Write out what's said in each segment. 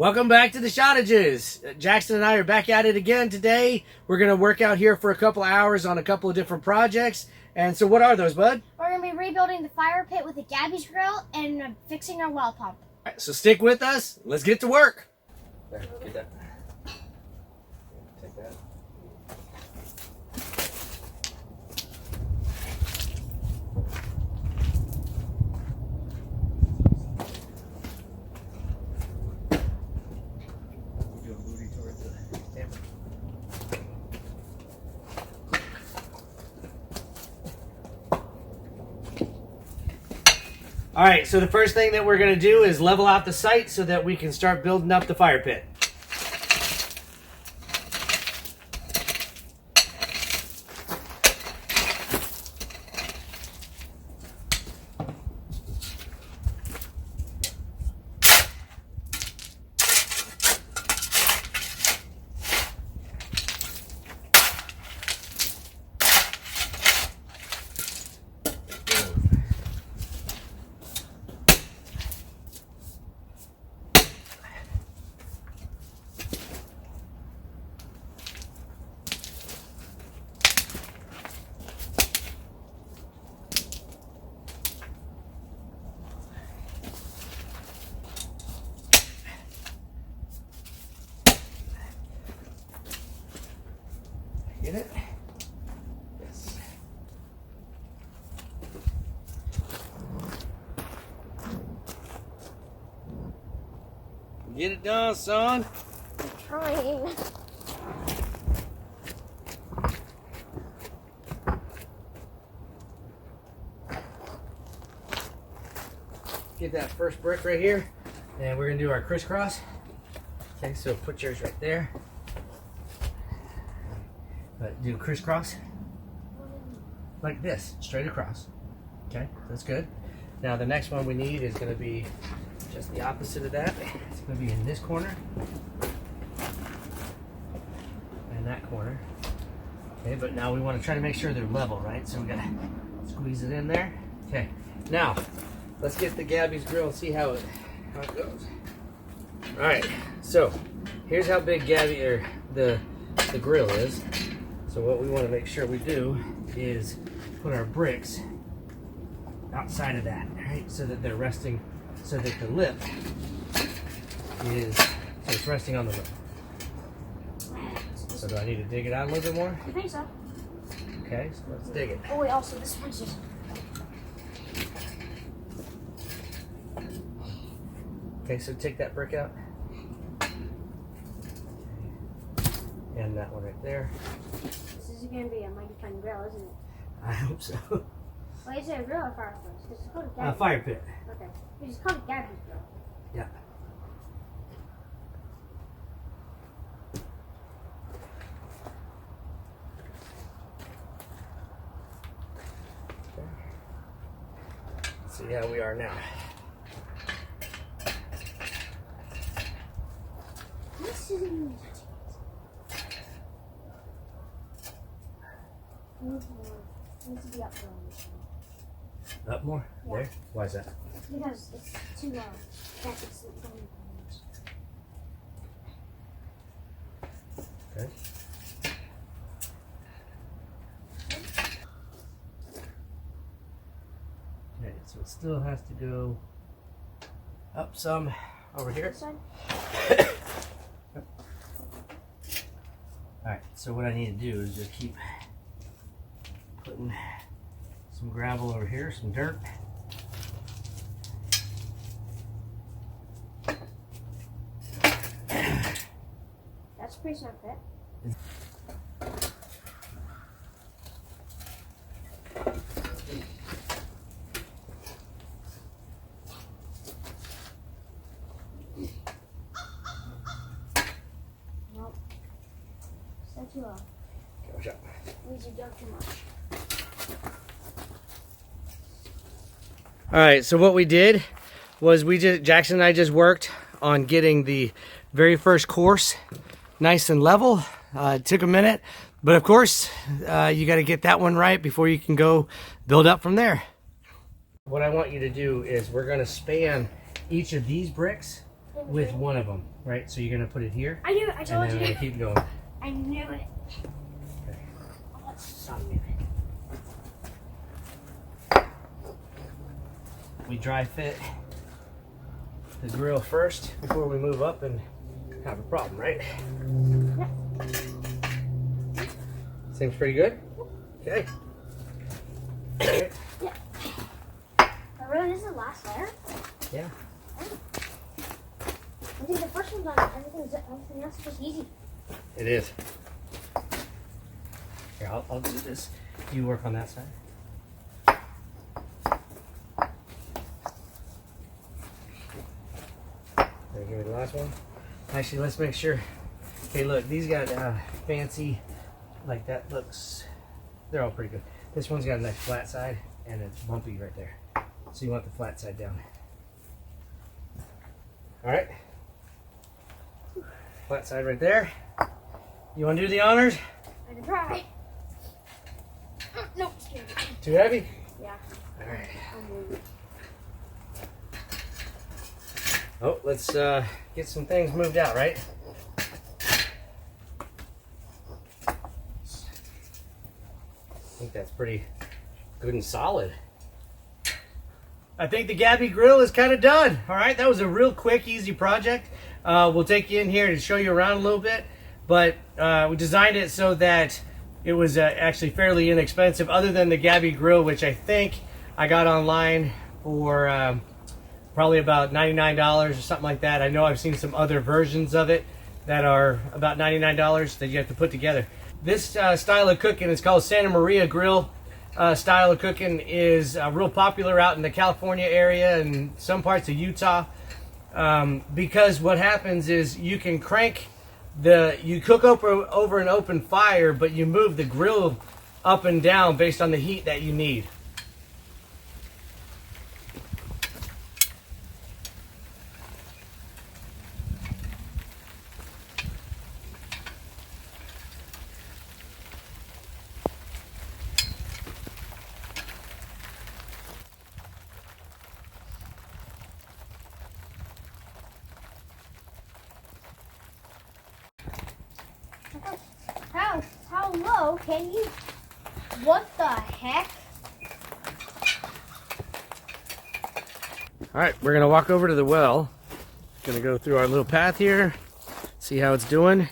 Welcome back to the Shottages. Jackson and I are back at it again today. We're going to work out here for a couple of hours on a couple of different projects. And so what are those, bud? We're going to be rebuilding the fire pit with a Gabby's grill and fixing our well pump. All right, so stick with us. Let's get to work. There, get that. Take that. All right, so the first thing that we're going to do is level out the site so that we can start building up the fire pit. Get it? Yes. Get it done, son. I'm trying. Get that first brick right here, and we're gonna do our crisscross. Okay, so put yours right there. But do crisscross like this, straight across. Okay, that's good. Now the next one we need is going to be just the opposite of that. It's going to be in this corner and that corner. Okay, but now we want to try to make sure they're level, right? So we got to squeeze it in there. Okay, now let's get the Gabby's grill and see how it goes. All right, so here's how big Gabby or the grill is. So what we want to make sure we do is put our bricks outside of that, right? So that they're resting, so that the lip is, so it's resting on the lip. So do I need to dig it out a little bit more? I think so. Okay, so let's dig it. Oh wait, also this one's just... Okay, so take that brick out. And that one right there. This is going to be a mighty fun grill, isn't it? I hope so. Wait, is it a grill or fireplace? Because it's called a Gabby's. Fire pit. Okay. It's called a Gabby's grill. Yeah. Okay. Let's see how we are now. This isn't... Needs to be up more. Up more? Yeah. There? Why is that? Because it's too low. That's it's going Okay. Okay, so it still has to go up some over here. this side? Alright, so what I need to do is just keep putting some gravel over here, some dirt. That's pretty snug fit. Nope. Still too low. Okay, watch out. Needs to go too much. All right, so what we did was Jackson and I just worked on getting the very first course nice and level. It took a minute, but of course, you got to get that one right before you can go build up from there. What I want you to do is we're going to span each of these bricks with one of them, right? So you're gonna put it here. I knew it. I told and then you. we're gonna keep going. I knew it. Okay. Oh, Son of a- We dry fit the grill first before we move up and have a problem, right? Yeah. Seems pretty good. Okay. Okay. Yeah. That really is the last layer. Yeah. I think the first one's on. Everything else is just easy. It is. Here, I'll do this. You work on that side. There, give me the last one. Actually, let's make sure. Okay, look, these got fancy, like that looks, they're all pretty good. This one's got a nice flat side, and it's bumpy right there. So you want the flat side down. All right. Flat side right there. You want to do the honors? I can try. Nope, scared. Too heavy? Yeah. All right. I'm Oh, let's get some things moved out, right? I think that's pretty good and solid. I think the Gabby grill is kind of done. All right, that was a real quick, easy project. We'll take you in here to show you around a little bit, but we designed it so that it was actually fairly inexpensive, other than the Gabby grill, which I think I got online for probably about $99 or something like that. I know I've seen some other versions of it that are about $99 that you have to put together. This style of cooking is called Santa Maria grill. Style of cooking is real popular out in the California area and some parts of Utah, because what happens is you can crank you cook over an open fire, but you move the grill up and down based on the heat that you need. How low can you? What the heck? All right, we're gonna walk over to the well. Gonna go through our little path here, see how it's doing,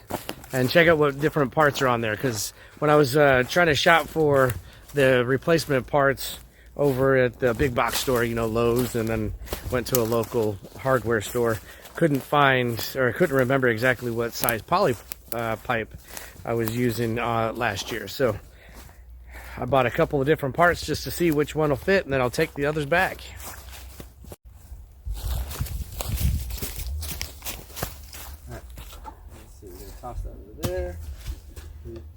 and check out what different parts are on there. Because when I was trying to shop for the replacement parts over at the big box store, you know, Lowe's, and then went to a local hardware store, couldn't find, or couldn't remember exactly what size poly pipe I was using last year. So I bought a couple of different parts just to see which one will fit, and then I'll take the others back. Alright, let's see, we're gonna toss that over there.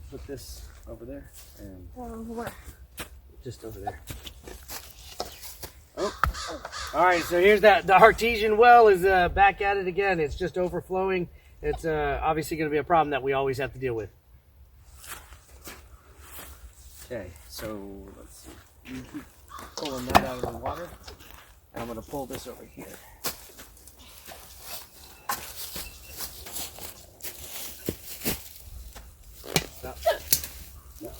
Put this over there, and Where? just over there. Oh, all right. So here's that. The artesian well is back at it again. It's just overflowing. It's obviously going to be a problem that we always have to deal with. Okay, so let's see. You keep pulling that out of the water. And I'm going to pull this over here. Stop. No.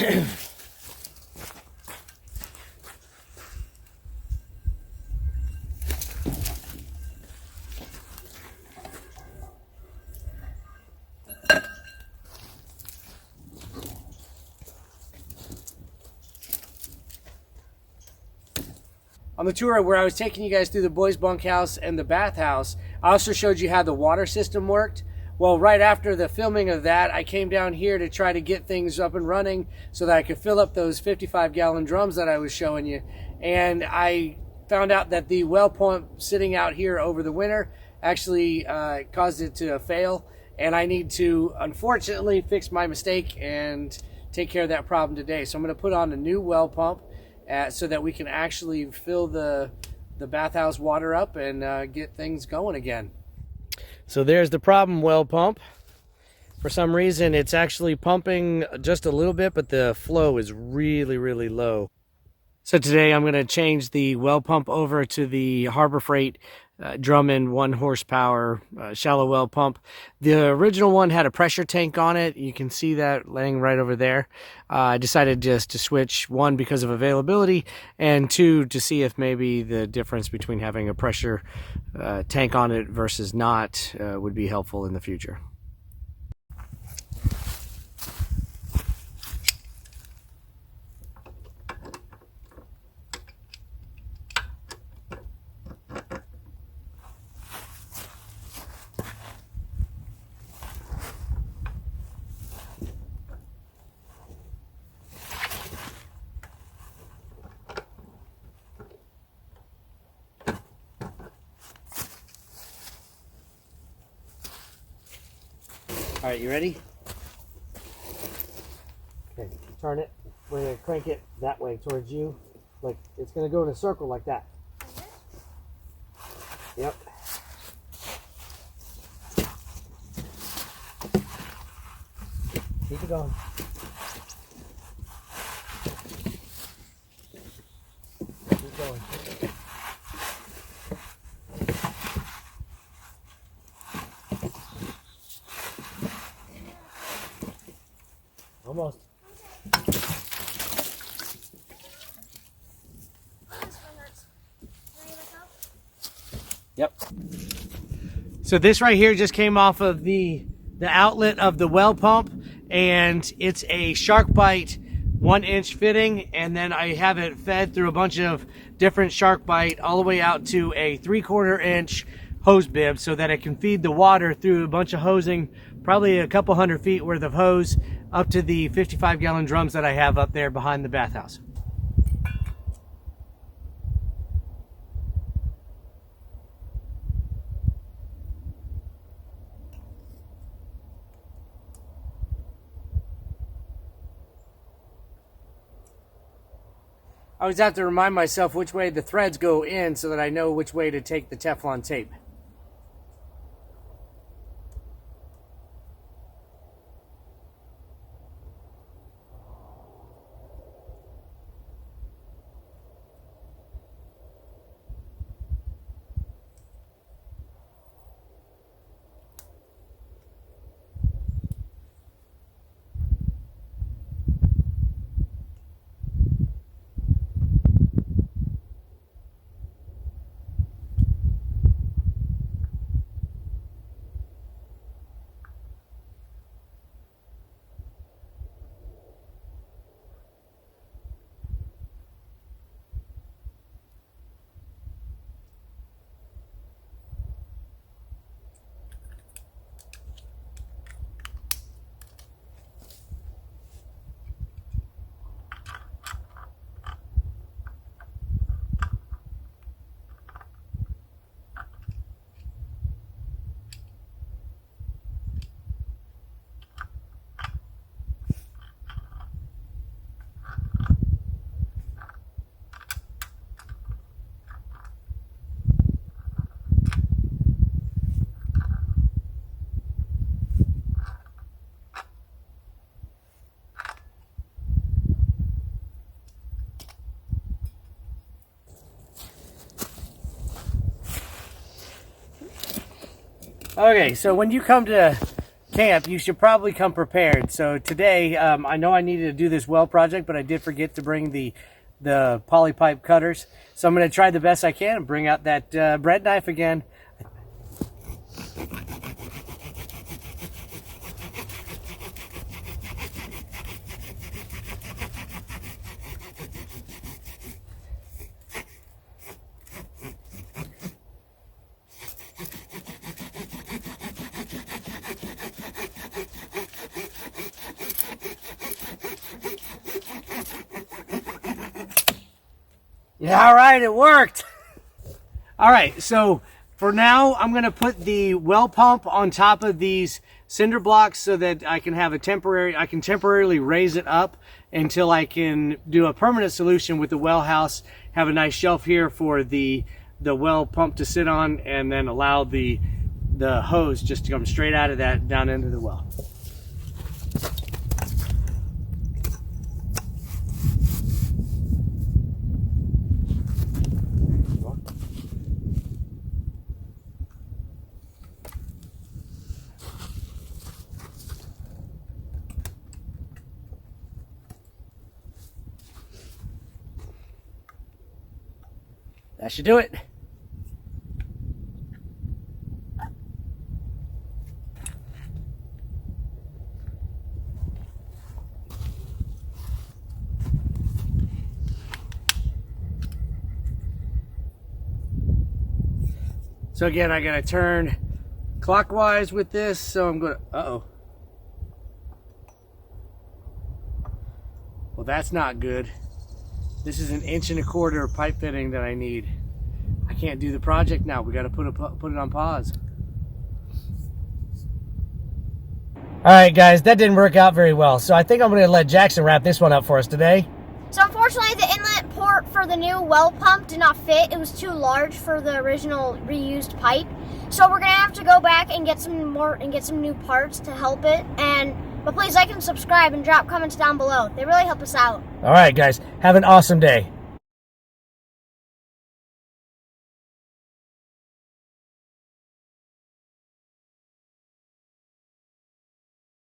Okay. On the tour where I was taking you guys through the boys' bunkhouse and the bathhouse, I also showed you how the water system worked. Well, right after the filming of that, I came down here to try to get things up and running so that I could fill up those 55-gallon drums that I was showing you. And I found out that the well pump sitting out here over the winter actually caused it to fail. And I need to, unfortunately, fix my mistake and take care of that problem today. So I'm going to put on a new well pump so that we can actually fill the bathhouse water up and get things going again. So there's the problem well pump. For some reason, it's actually pumping just a little bit, but the flow is really, really low. So today I'm going to change the well pump over to the Harbor Freight Drummond 1 horsepower shallow well pump. The original one had a pressure tank on it. You can see that laying right over there. I decided just to switch, 1 because of availability, and 2 to see if maybe the difference between having a pressure tank on it versus not would be helpful in the future. All right, you ready? Okay, turn it. We're gonna crank it that way towards you. Like it's gonna go in a circle like that. Yep. Keep it going. Keep going. Almost. Yep. So this right here just came off of the outlet of the well pump, and it's a shark bite 1-inch fitting, and then I have it fed through a bunch of different shark bite all the way out to a 3/4 inch hose bib so that it can feed the water through a bunch of hosing, probably a couple 100 feet worth of hose, up to the 55-gallon drums that I have up there behind the bathhouse. I always have to remind myself which way the threads go in so that I know which way to take the Teflon tape. Okay, so when you come to camp, you should probably come prepared. So today, I know I needed to do this well project, but I did forget to bring the poly pipe cutters. So I'm going to try the best I can and bring out that bread knife again. Yeah, all right, it worked. All right, so for now, I'm going to put the well pump on top of these cinder blocks so that I can have I can temporarily raise it up until I can do a permanent solution with the well house, have a nice shelf here for the well pump to sit on, and then allow the hose just to come straight out of that down into the well. That should do it. So again, I gotta turn clockwise with this, so I'm gonna, uh-oh. Well, that's not good. This is 1.25 inches of pipe fitting that I need. I can't do the project now. We gotta put it on pause. All right, guys, that didn't work out very well. So I think I'm gonna let Jackson wrap this one up for us today. So unfortunately, the inlet port for the new well pump did not fit. It was too large for the original reused pipe. So we're gonna have to go back and get some more and get some new parts to help it. But please like and subscribe and drop comments down below. They really help us out. All right, guys, have an awesome day.